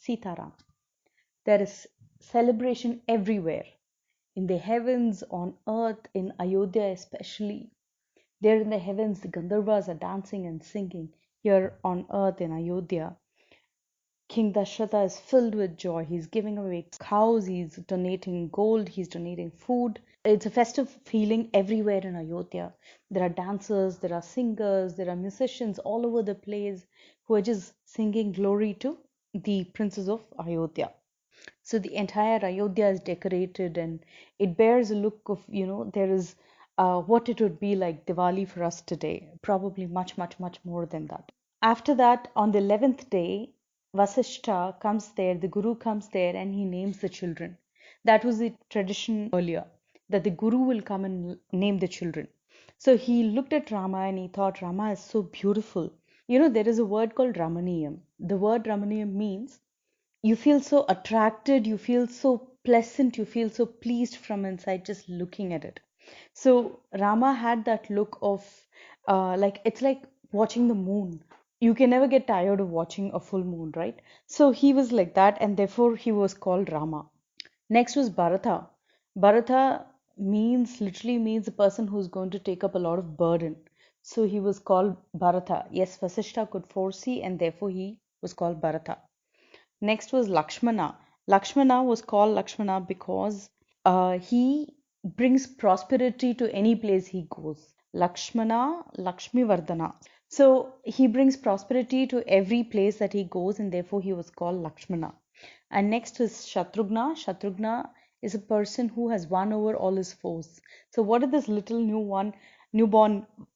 Sitaram. There is celebration everywhere, in the heavens, on earth, in Ayodhya especially. There in the heavens, the Gandharvas are dancing and singing. Here on earth in Ayodhya, King Dasharatha is filled with joy. He's giving away cows, he's donating gold, he's donating food. It's a festive feeling everywhere in Ayodhya. There are dancers, there are singers, there are musicians all over the place who are just singing glory to the princess of Ayodhya. So the entire Ayodhya is decorated and it bears a look of, there is what it would be like Diwali for us today. Probably much, much, much more than that. After that, on the 11th day, Vasishta comes there, the Guru comes there and he names the children. That was the tradition earlier, that the Guru will come and name the children. So he looked at Rama and he thought, Rama is so beautiful. There is a word called Ramaniyam. The word Ramaniyam means you feel so attracted, you feel so pleasant, you feel so pleased from inside just looking at it. So Rama had that look of it's like watching the moon. You can never get tired of watching a full moon, right? So he was like that, and therefore he was called Rama. Next was Bharatha. Bharatha literally means a person who's going to take up a lot of burden. So he was called Bharatha. Yes, Vasishta could foresee, and therefore he was called Bharatha. Next was Lakshmana. Lakshmana was called Lakshmana because he brings prosperity to any place he goes. Lakshmana, Lakshmi Vardhana. So he brings prosperity to every place that he goes, and therefore he was called Lakshmana. And next is Shatrugna. Shatrugna is a person who has won over all his foes. So what did this little newborn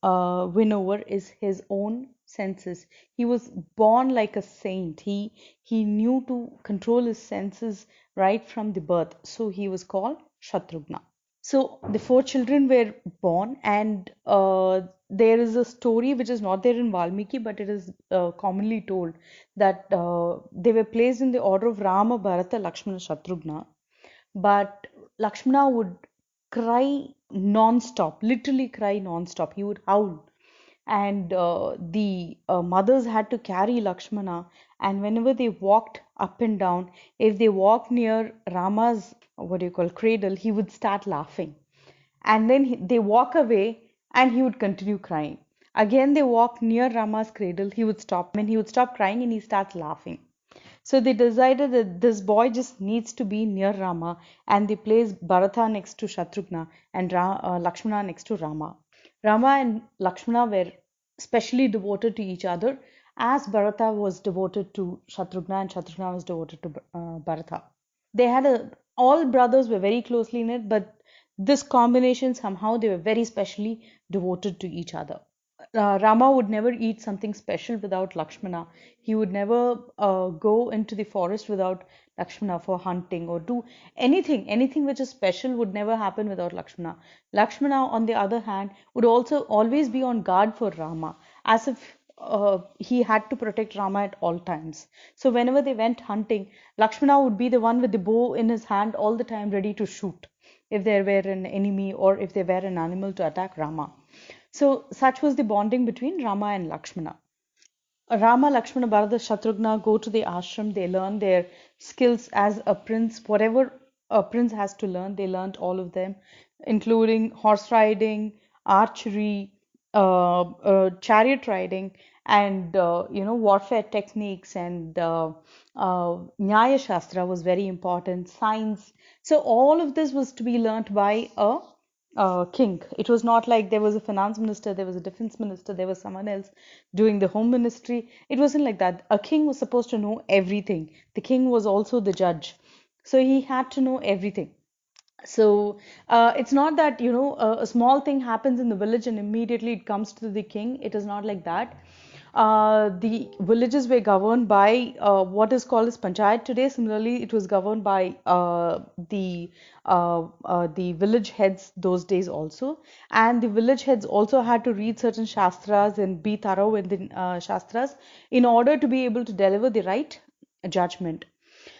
win over is his own senses. He was born like a saint. He knew to control his senses right from the birth. So he was called Shatrugna. So the four children were born, and there is a story which is not there in Valmiki, but it is commonly told that they were placed in the order of Rama, Bharata, Lakshmana, Shatrugna. But Lakshmana would cry non-stop, literally cry non-stop. He would howl. And the mothers had to carry Lakshmana. And whenever they walked up and down, if they walked near Rama's, cradle, he would start laughing. And then they walk away and he would continue crying. Again, they walk near Rama's cradle, he would stop. And he would stop crying and he starts laughing. So they decided that this boy just needs to be near Rama, and they placed Bharatha next to Shatrugna and Lakshmana next to Rama. Rama and Lakshmana were specially devoted to each other, as Bharata was devoted to Shatrugna and Shatrugna was devoted to Bharatha. They had all brothers were very closely knit, but this combination somehow they were very specially devoted to each other. Rama would never eat something special without Lakshmana. He would never go into the forest without Lakshmana for hunting or do anything. Anything which is special would never happen without Lakshmana. Lakshmana, on the other hand, would also always be on guard for Rama, as if he had to protect Rama at all times. So whenever they went hunting, Lakshmana would be the one with the bow in his hand all the time, ready to shoot if there were an enemy or if there were an animal to attack Rama. So such was the bonding between Rama and Lakshmana. Rama, Lakshmana, Bharata, Shatrugna go to the ashram. They learn their skills as a prince. Whatever a prince has to learn, they learned all of them, including horse riding, archery, chariot riding, and warfare techniques, and Nyaya Shastra was very important. Science. So all of this was to be learnt by a king. It was not like there was a finance minister, there was a defense minister, there was someone else doing the home ministry. It wasn't like that. A king was supposed to know everything. The king was also the judge. So he had to know everything. So it's not that, a small thing happens in the village and immediately it comes to the king. It is not like that. The villages were governed by what is called as panchayat today. Similarly, it was governed by the village heads those days also. And the village heads also had to read certain shastras and be thorough in the shastras in order to be able to deliver the right judgment.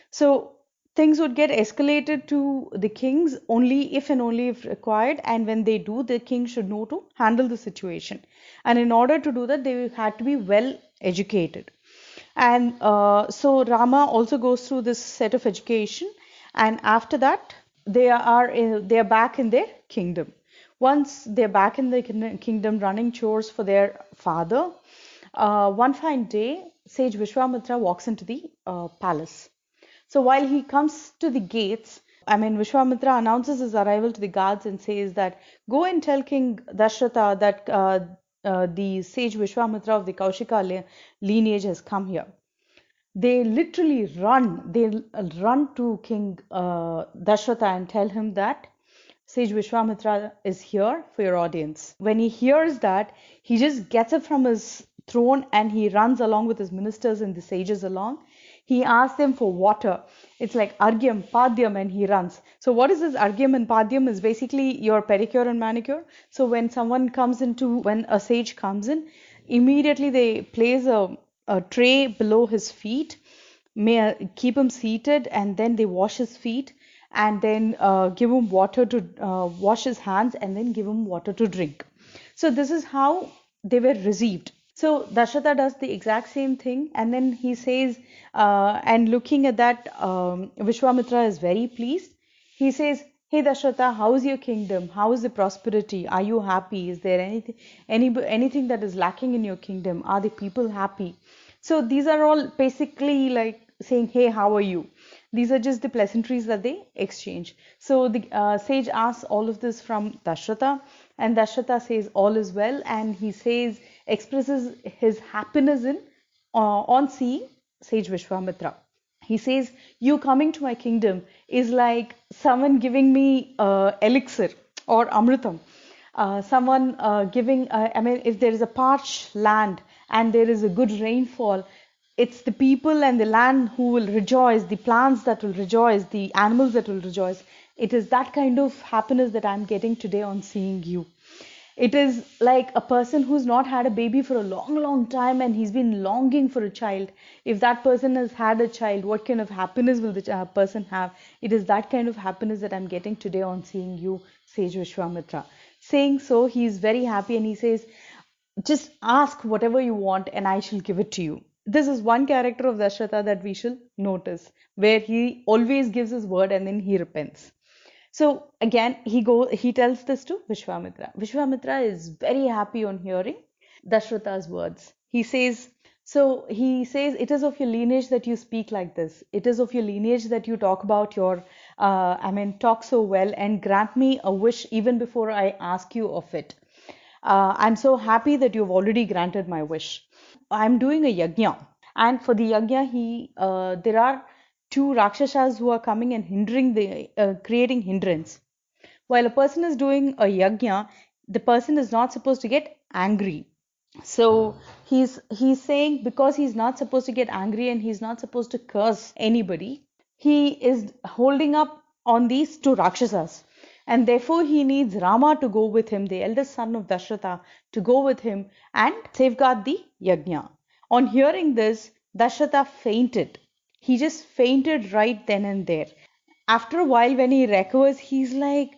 So things would get escalated to the kings only if and only if required, and when they do, the king should know to handle the situation. And in order to do that, they had to be well educated. And so Rama also goes through this set of education, and after that, they are back in their kingdom. Once they're back in the kingdom, running chores for their father, one fine day, sage Vishwamitra walks into the palace. So while he comes to the gates, I mean, Vishwamitra announces his arrival to the guards and says that go and tell King Dashrata that the sage Vishwamitra of the Kaushika lineage has come here. They literally run. They run to King Dashrata and tell him that Sage Vishwamitra is here for your audience. When he hears that, he just gets up from his throne and he runs along with his ministers and the sages along. He asks them for water. It's like Argyam, Padyam, and he runs. So, what is this Argyam and Padyam? Is basically your pedicure and manicure. So, when a sage comes in, immediately they place a tray below his feet, keep him seated, and then they wash his feet, and then give him water to wash his hands, and then give him water to drink. So this is how they were received. So Dashrata does the exact same thing, and then he says, and looking at that, Vishwamitra is very pleased. He says, "Hey Dashrata, how is your kingdom? How is the prosperity? Are you happy? Is there anything that is lacking in your kingdom? Are the people happy?" So these are all basically like saying, "Hey, how are you?" These are just the pleasantries that they exchange. So the sage asks all of this from Dashrata, and Dashrata says all is well, and he says expresses his happiness in on seeing sage Vishwamitra. He says, "You coming to my kingdom is like someone giving me elixir or amritam. Someone giving, I mean, if there is a parched land and there is a good rainfall, it's the people and the land who will rejoice, the plants that will rejoice, the animals that will rejoice. It is that kind of happiness that I'm getting today on seeing you. It is like a person who's not had a baby for a long, long time and he's been longing for a child. If that person has had a child, what kind of happiness will the person have? It is that kind of happiness that I'm getting today on seeing you, Sage Vishwamitra." Saying so, he is very happy and he says, "Just ask whatever you want and I shall give it to you." This is one character of Dashrata that we shall notice, where he always gives his word and then he repents. So again, he tells this to Vishwamitra. Vishwamitra is very happy on hearing Dashrata's words. He says, "It is of your lineage that you speak like this. It is of your lineage that you talk about talk so well and grant me a wish even before I ask you of it. I'm so happy that you've already granted my wish. I'm doing a yajna, and for the yajna, there are two rakshasas who are coming and creating hindrance. While a person is doing a yajna, the person is not supposed to get angry. So he's saying because he's not supposed to get angry and he's not supposed to curse anybody, he is holding up on these two Rakshasas. And therefore he needs Rama to go with him, the eldest son of Dashrata, to go with him and safeguard the yajna. On hearing this, Dashrata fainted. He just fainted right then and there. After a while, when he recovers, he's like,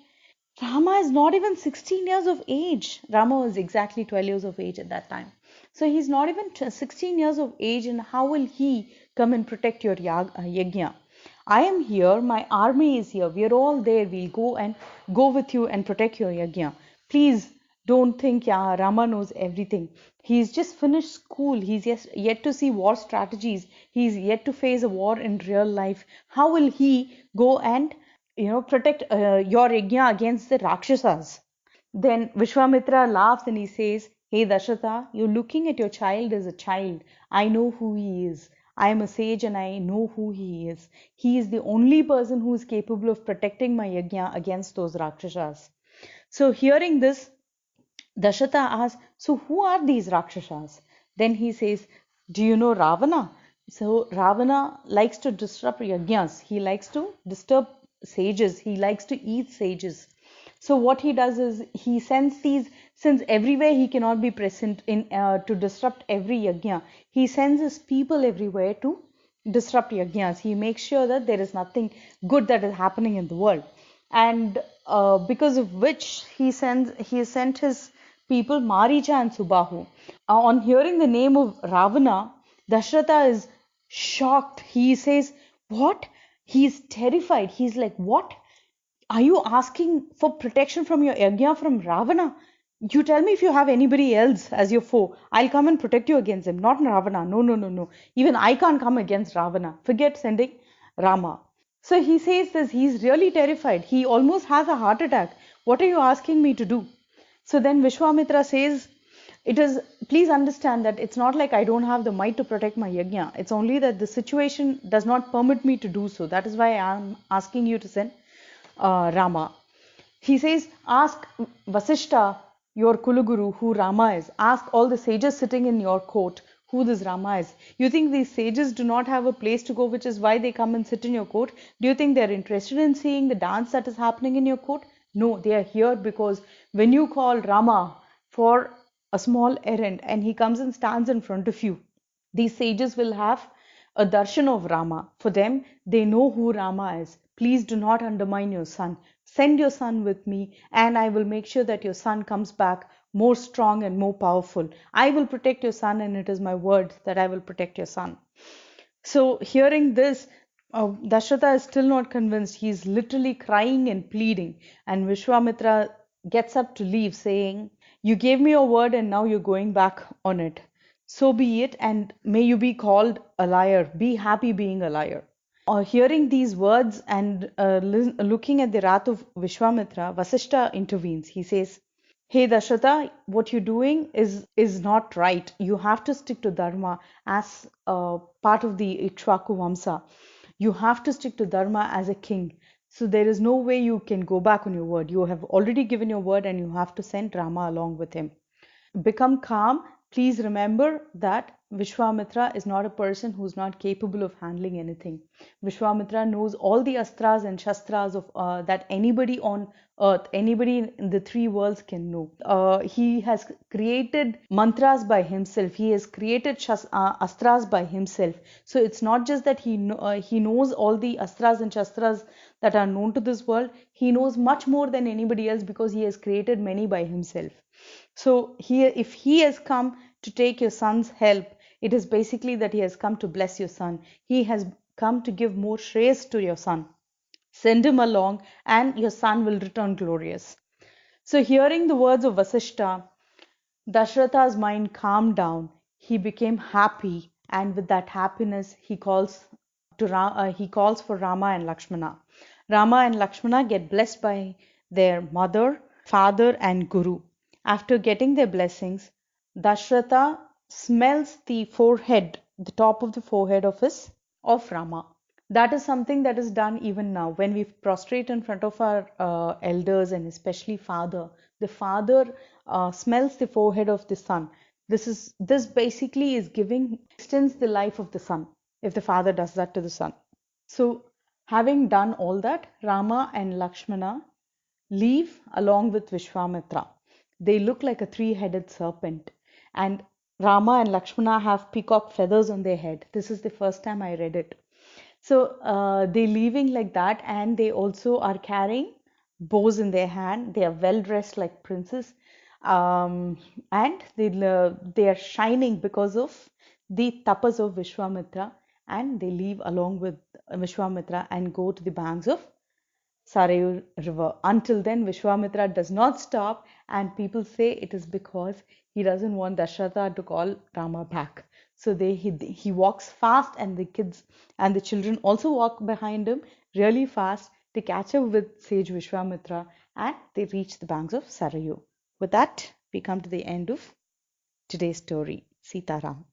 Rama is not even 16 years of age. Rama was exactly 12 years of age at that time. So he's not even 16 years of age, and how will he come and protect your yajna? I am here, my army is here, we're all there, we'll go with you and protect your yajna. Please don't think, yeah, Rama knows everything. He's just finished school, he's yet to see war strategies, he's yet to face a war in real life. How will he go and protect your yajna against the Rakshasas? Then Vishwamitra laughs and he says, "Hey Dashatha, you're looking at your child as a child. I know who he is. I am a sage and I know who he is. He is the only person who is capable of protecting my yajna against those Rakshasas." So hearing this, Dashatha asks, "So who are these Rakshasas?" Then he says, "Do you know Ravana?" So Ravana likes to disrupt yajnas. He likes to disturb sages. He likes to eat sages. So what he does is he sends these, since everywhere he cannot be present in to disrupt every yajna, he sends his people everywhere to disrupt yajnas. He makes sure that there is nothing good that is happening in the world, and because of which he sent his people Maricha and Subahu. On hearing the name of Ravana, Dashratha is shocked. He says, "What?" He's terrified. He's like, "What? Are you asking for protection from your yajna from Ravana? You tell me if you have anybody else as your foe. I'll come and protect you against him, not Ravana. No, no, no, no. Even I can't come against Ravana. Forget sending Rama." So he says this, he's really terrified. He almost has a heart attack. "What are you asking me to do?" So then Vishwamitra says, "It is, please understand that it's not like I don't have the might to protect my yajna. It's only that the situation does not permit me to do so. That is why I'm asking you to send Rama." He says, "Ask Vasishta, your Kuluguru, who Rama is. Ask all the sages sitting in your court who this Rama is. You think these sages do not have a place to go, which is why they come and sit in your court? Do you think they're interested in seeing the dance that is happening in your court? No, they are here because when you call Rama for a small errand and he comes and stands in front of you, these sages will have a darshan of Rama. For them, they know who Rama is. Please do not undermine your son. Send your son with me, and I will make sure that your son comes back more strong and more powerful. I will protect your son, and it is my word that I will protect your son." So, hearing this, Dashratha is still not convinced. He's literally crying and pleading. And Vishwamitra gets up to leave, saying, "You gave me your word, and now you're going back on it. So be it, and may you be called a liar. Be happy being a liar." Hearing these words and looking at the wrath of Vishwamitra, Vasishta intervenes. He says, "Hey Dashratha, what you're doing is not right. You have to stick to Dharma as part of the Ikshvaku Vamsa. You have to stick to Dharma as a king. So there is no way you can go back on your word. You have already given your word and you have to send Rama along with him. Become calm. Please remember that Vishwamitra is not a person who's not capable of handling anything. Vishwamitra knows all the astras and shastras of that anybody on earth, anybody in the three worlds can know. He has created mantras by himself. He has created astras by himself. So it's not just that he knows all the astras and shastras that are known to this world. He knows much more than anybody else because he has created many by himself. So if he has come to take your son's help, it is basically that he has come to bless your son. He has come to give more shreyas to your son. Send him along, and your son will return glorious." So, hearing the words of Vasishta, Dashratha's mind calmed down. He became happy, and with that happiness, he calls for Rama and Lakshmana. Rama and Lakshmana get blessed by their mother, father, and guru. After getting their blessings, Dashratha smells the forehead, the top of the forehead of Rama. That is something that is done even now when we prostrate in front of our elders and especially father. The father smells the forehead of the son. This basically is giving extends the life of the son if the father does that to the son. So having done all that, Rama and Lakshmana leave along with Vishwamitra. They look like a three-headed serpent, and Rama and Lakshmana have peacock feathers on their head. This is the first time I read it. So they're leaving like that, and they also are carrying bows in their hand. They are well dressed like princes, and they are shining because of the tapas of Vishwamitra. And they leave along with Vishwamitra and go to the banks of Sarayu river. Until then, Vishwamitra does not stop, and people say it is because he doesn't want Dashratha to call Rama back. So he walks fast, and the kids and the children also walk behind him really fast to catch up with sage Vishwamitra, and they reach the banks of Sarayu. With that, we come to the end of today's story. Sitaram.